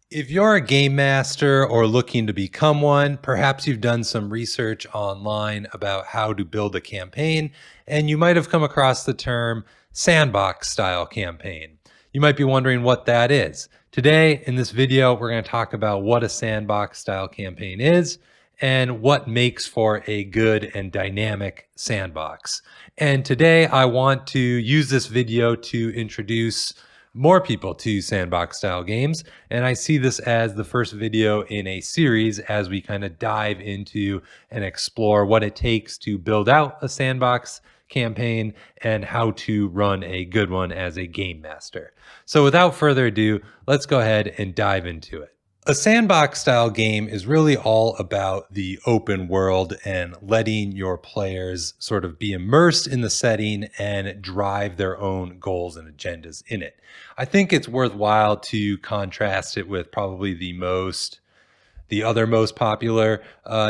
If you're a game master or looking to become one, perhaps you've done some research online about how to build a campaign, and you might have come across the term sandbox style campaign. You might be wondering what that is. Today, in this video, we're going to talk about what a sandbox style campaign is and what makes for a good and dynamic sandbox. And today, I want to use this video to introduce more people to sandbox style games. And I see this as the first video in a series as we kind of dive into and explore what it takes to build out a sandbox campaign and how to run a good one as a game master. So without further ado, let's go ahead and dive into it. A sandbox style game is really all about the open world and letting your players sort of be immersed in the setting and drive their own goals and agendas in it. I think it's worthwhile to contrast it with probably the other most popular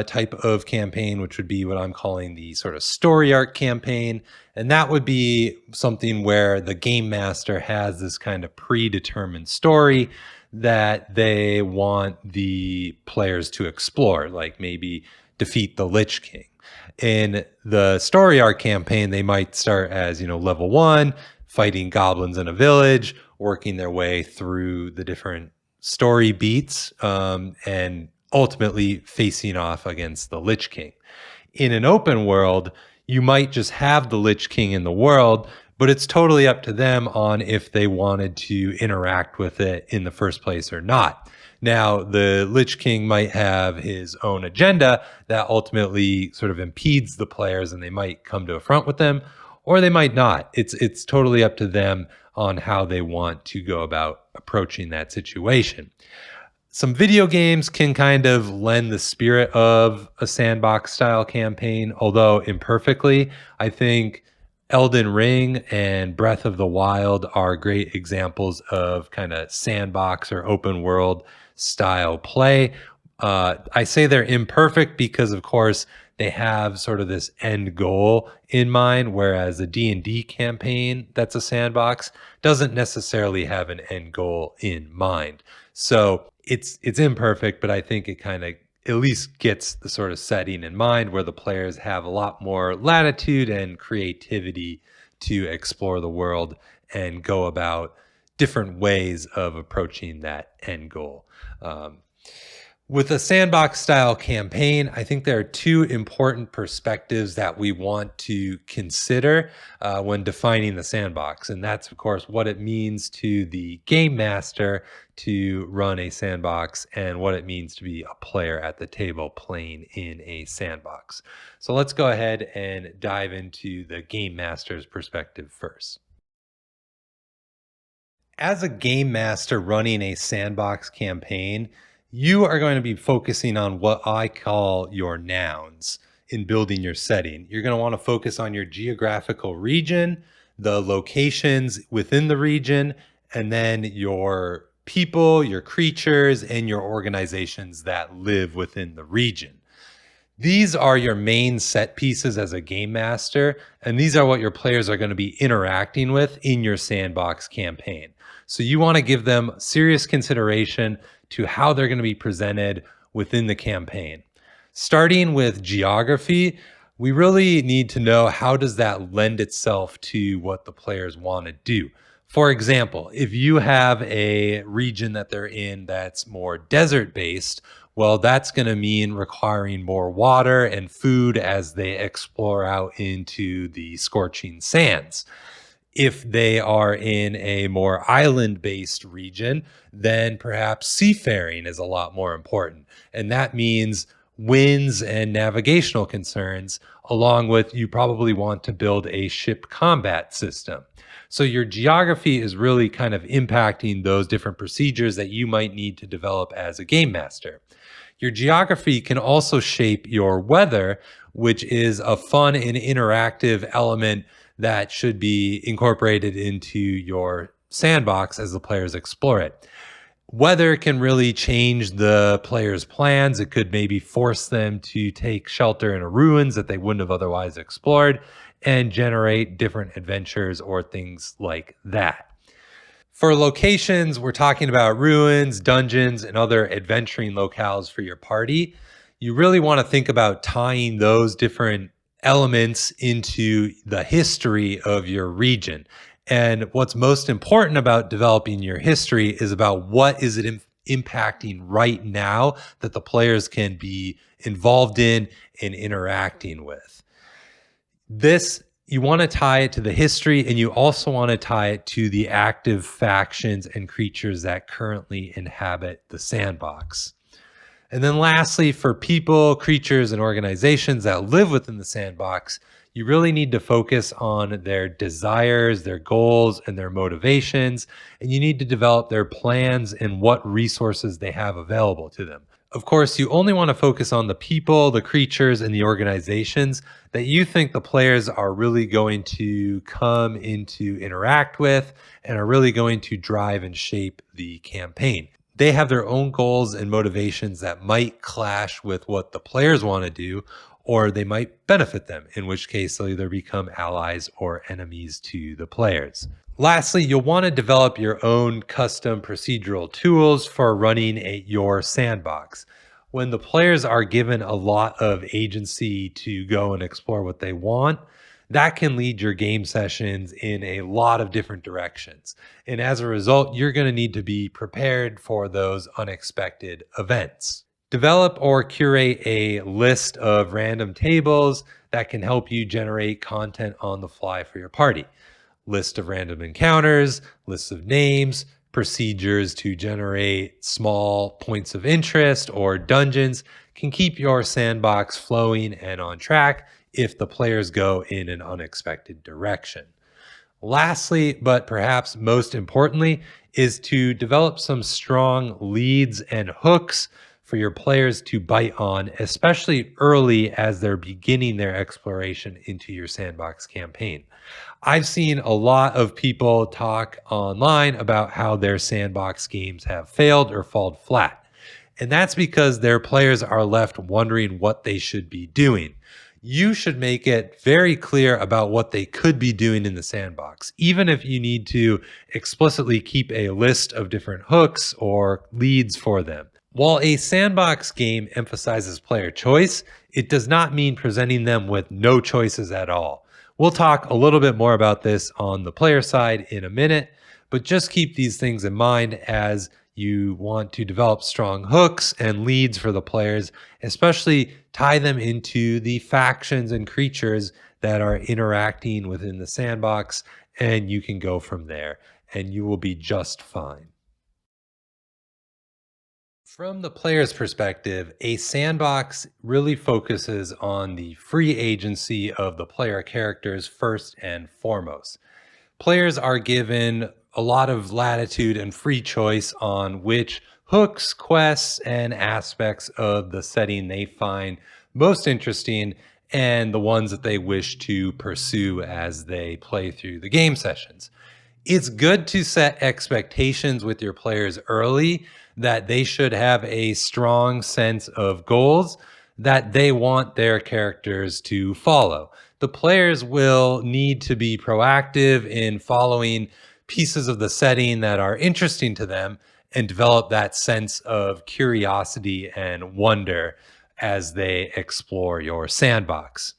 type of campaign, which would be what I'm calling the sort of story arc campaign. And that would be something where the game master has this kind of predetermined story that they want the players to explore, like maybe defeat the Lich King. In the story arc campaign, they might start as, level 1, fighting goblins in a village, working their way through the different story beats, and ultimately facing off against the Lich King. In an open world, you might just have the Lich King in the world, but it's totally up to them on if they wanted to interact with it in the first place or not. Now, the Lich King might have his own agenda that ultimately sort of impedes the players, and they might come to a front with them, or they might not. It's totally up to them on how they want to go about approaching that situation. Some video games can kind of lend the spirit of a sandbox style campaign, although imperfectly. I think Elden Ring and Breath of the Wild are great examples of kind of sandbox or open world style play. I say they're imperfect because, of course, they have sort of this end goal in mind, whereas a D&D campaign that's a sandbox doesn't necessarily have an end goal in mind. So it's imperfect, but I think it kind of at least gets the sort of setting in mind where the players have a lot more latitude and creativity to explore the world and go about different ways of approaching that end goal. With a sandbox style campaign, I think there are two important perspectives that we want to consider when defining the sandbox. And that's, of course, what it means to the game master to run a sandbox and what it means to be a player at the table playing in a sandbox. So let's go ahead and dive into the game master's perspective first. As a game master running a sandbox campaign, you are going to be focusing on what I call your nouns in building your setting. You're going to want to focus on your geographical region, the locations within the region, and then your people, your creatures, and your organizations that live within the region. These are your main set pieces as a game master, and these are what your players are going to be interacting with in your sandbox campaign. So you want to give them serious consideration to how they're going to be presented within the campaign. Starting with geography, we really need to know how does that lend itself to what the players want to do. For example, if you have a region that they're in that's more desert based, well, that's going to mean requiring more water and food as they explore out into the scorching sands. If they are in a more island-based region, then perhaps seafaring is a lot more important. And that means winds and navigational concerns, along with you probably want to build a ship combat system. So your geography is really kind of impacting those different procedures that you might need to develop as a game master. Your geography can also shape your weather, which is a fun and interactive element that should be incorporated into your sandbox as the players explore it. Weather can really change the players' plans. It could maybe force them to take shelter in ruins that they wouldn't have otherwise explored and generate different adventures or things like that. For locations, we're talking about ruins, dungeons, and other adventuring locales for your party. You really want to think about tying those different elements into the history of your region. And what's most important about developing your history is about what is it impacting right now that the players can be involved in and interacting with. This you want to tie it to the history, and you also want to tie it to the active factions and creatures that currently inhabit the sandbox. And then lastly, for people, creatures, and organizations that live within the sandbox, you really need to focus on their desires, their goals, and their motivations. And you need to develop their plans and what resources they have available to them. Of course, you only want to focus on the people, the creatures, and the organizations that you think the players are really going to come into interact with and are really going to drive and shape the campaign. They have their own goals and motivations that might clash with what the players want to do, or they might benefit them, in which case they'll either become allies or enemies to the players. Lastly, you'll want to develop your own custom procedural tools for running your sandbox. When the players are given a lot of agency to go and explore what they want, that can lead your game sessions in a lot of different directions. And as a result, you're going to need to be prepared for those unexpected events. Develop or curate a list of random tables that can help you generate content on the fly for your party. List of random encounters, lists of names, procedures to generate small points of interest or dungeons can keep your sandbox flowing and on track if the players go in an unexpected direction. Lastly, but perhaps most importantly, is to develop some strong leads and hooks for your players to bite on, especially early as they're beginning their exploration into your sandbox campaign. I've seen a lot of people talk online about how their sandbox games have failed or fallen flat. And that's because their players are left wondering what they should be doing. You should make it very clear about what they could be doing in the sandbox, even if you need to explicitly keep a list of different hooks or leads for them. While a sandbox game emphasizes player choice, it does not mean presenting them with no choices at all. We'll talk a little bit more about this on the player side in a minute, but just keep these things in mind as you want to develop strong hooks and leads for the players, especially tie them into the factions and creatures that are interacting within the sandbox, and you can go from there and you will be just fine. From the player's perspective, a sandbox really focuses on the free agency of the player characters first and foremost. Players are given a lot of latitude and free choice on which hooks, quests, and aspects of the setting they find most interesting and the ones that they wish to pursue as they play through the game sessions. It's good to set expectations with your players early that they should have a strong sense of goals that they want their characters to follow. The players will need to be proactive in following pieces of the setting that are interesting to them and develop that sense of curiosity and wonder as they explore your sandbox.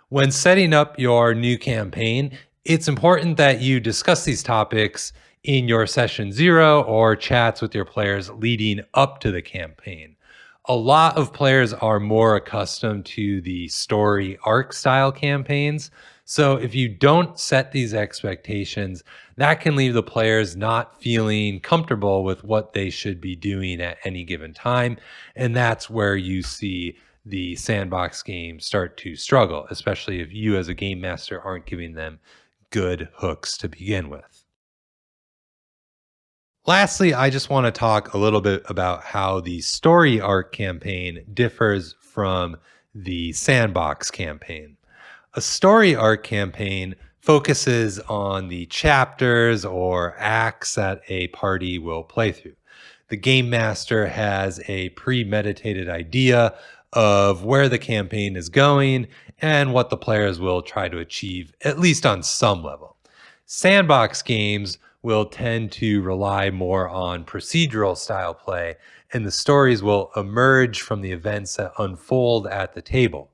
When setting up your new campaign, it's important that you discuss these topics in your session zero or chats with your players leading up to the campaign. A lot of players are more accustomed to the story arc style campaigns. So if you don't set these expectations, that can leave the players not feeling comfortable with what they should be doing at any given time. And that's where you see the sandbox game start to struggle, especially if you as a game master aren't giving them good hooks to begin with. Lastly, I just want to talk a little bit about how the story arc campaign differs from the sandbox campaign. A story arc campaign focuses on the chapters or acts that a party will play through. The game master has a premeditated idea of where the campaign is going and what the players will try to achieve, at least on some level. Sandbox games will tend to rely more on procedural style play, and the stories will emerge from the events that unfold at the table.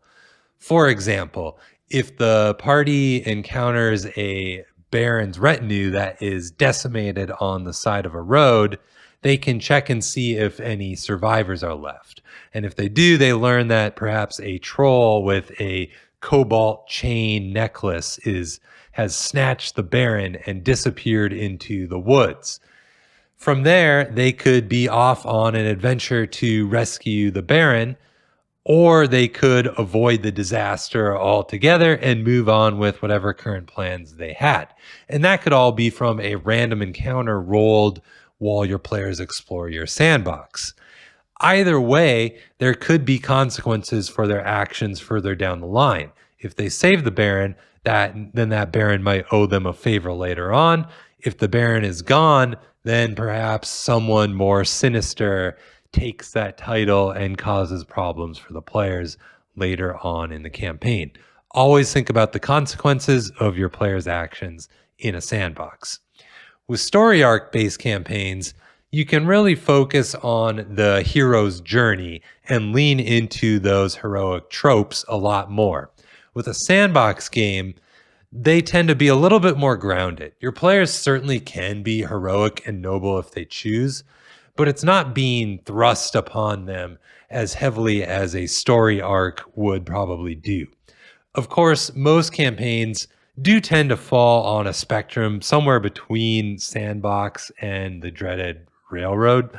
For example, if the party encounters a baron's retinue that is decimated on the side of a road, they can check and see if any survivors are left. And if they do, they learn that perhaps a troll with a cobalt chain necklace is has snatched the baron and disappeared into the woods. From there, they could be off on an adventure to rescue the baron, or they could avoid the disaster altogether and move on with whatever current plans they had. And that could all be from a random encounter rolled while your players explore your sandbox. Either way, there could be consequences for their actions further down the line. If they save the Baron, then that Baron might owe them a favor later on. If the Baron is gone, then perhaps someone more sinister takes that title and causes problems for the players later on in the campaign. Always think about the consequences of your players' actions in a sandbox. With story arc based campaigns, you can really focus on the hero's journey and lean into those heroic tropes a lot more. With a sandbox game, they tend to be a little bit more grounded. Your players certainly can be heroic and noble if they choose, but it's not being thrust upon them as heavily as a story arc would probably do. Of course, most campaigns do tend to fall on a spectrum somewhere between Sandbox and the dreaded Railroad,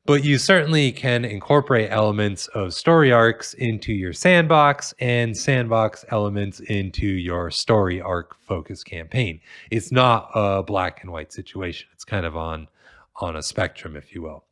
but you certainly can incorporate elements of story arcs into your Sandbox and Sandbox elements into your story arc focused campaign. It's not a black and white situation. It's kind of on a spectrum, if you will.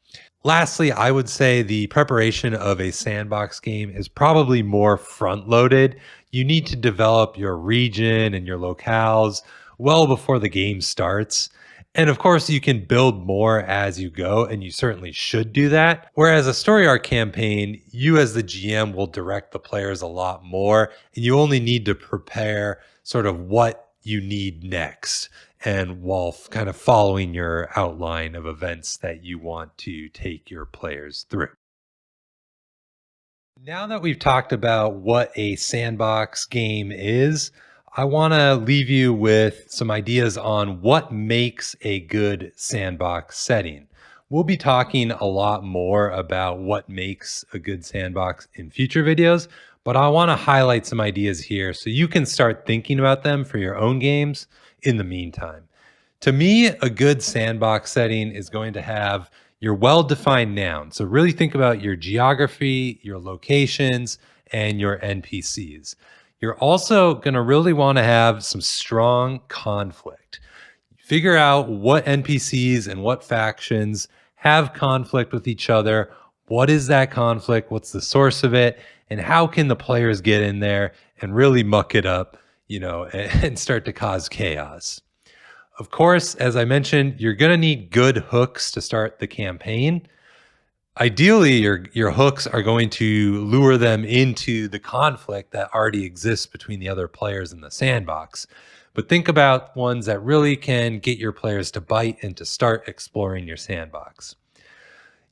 Lastly, I would say the preparation of a sandbox game is probably more front loaded. You need to develop your region and your locales well before the game starts. And of course, you can build more as you go, and you certainly should do that. Whereas a story arc campaign, you as the GM will direct the players a lot more, and you only need to prepare sort of what you need next, and while kind of following your outline of events that you want to take your players through. Now that we've talked about what a sandbox game is, I want to leave you with some ideas on what makes a good sandbox setting. We'll be talking a lot more about what makes a good sandbox in future videos, but I want to highlight some ideas here so you can start thinking about them for your own games in the meantime. To me, a good sandbox setting is going to have your well-defined noun. So really think about your geography, your locations, and your NPCs. You're also going to really want to have some strong conflict. Figure out what NPCs and what factions have conflict with each other. What is that conflict? What's the source of it? And how can the players get in there and really muck it up, and start to cause chaos? Of course, as I mentioned, you're going to need good hooks to start the campaign. Ideally, your hooks are going to lure them into the conflict that already exists between the other players in the sandbox. But think about ones that really can get your players to bite and to start exploring your sandbox.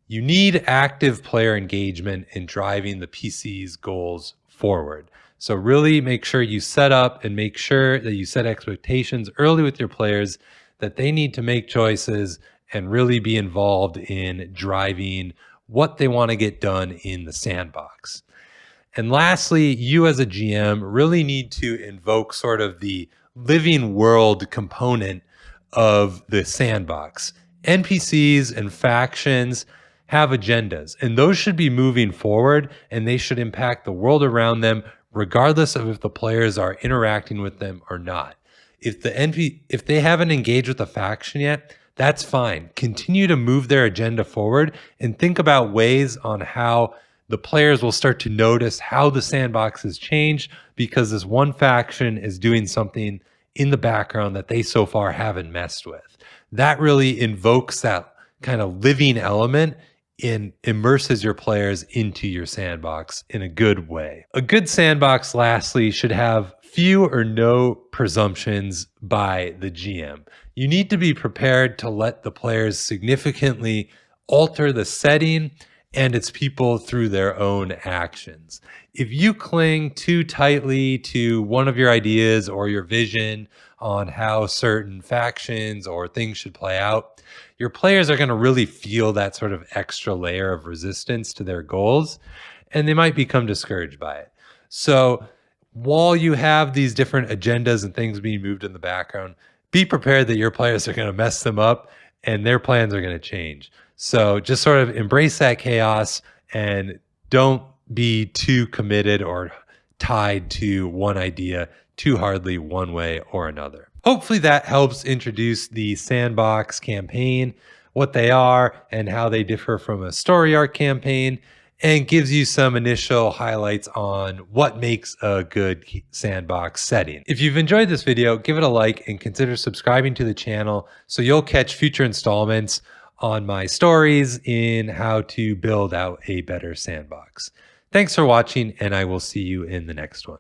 You need active player engagement in driving the PC's goals forward. So really make sure you set up and make sure that you set expectations early with your players that they need to make choices and really be involved in driving what they want to get done in the sandbox. And lastly, you as a GM really need to invoke sort of the living world component of the sandbox. NPCs and factions have agendas, and those should be moving forward, and they should impact the world around them regardless of if the players are interacting with them or not. If they haven't engaged with a faction yet, that's fine. Continue to move their agenda forward and think about ways on how the players will start to notice how the sandbox has changed because this one faction is doing something in the background that they so far haven't messed with. That really invokes that kind of living element and immerses your players into your sandbox in a good way. A good sandbox, lastly, should have few or no presumptions by the GM. You need to be prepared to let the players significantly alter the setting and its people through their own actions. If you cling too tightly to one of your ideas or your vision on how certain factions or things should play out, your players are going to really feel that sort of extra layer of resistance to their goals, and they might become discouraged by it. So, while you have these different agendas and things being moved in the background, be prepared that your players are going to mess them up and their plans are going to change. So just sort of embrace that chaos and don't be too committed or tied to one idea too hardly one way or another. Hopefully that helps introduce the Sandbox campaign, what they are and how they differ from a story arc campaign, and gives you some initial highlights on what makes a good sandbox setting. If you've enjoyed this video, give it a like and consider subscribing to the channel so you'll catch future installments on my stories in how to build out a better sandbox. Thanks for watching, and I will see you in the next one.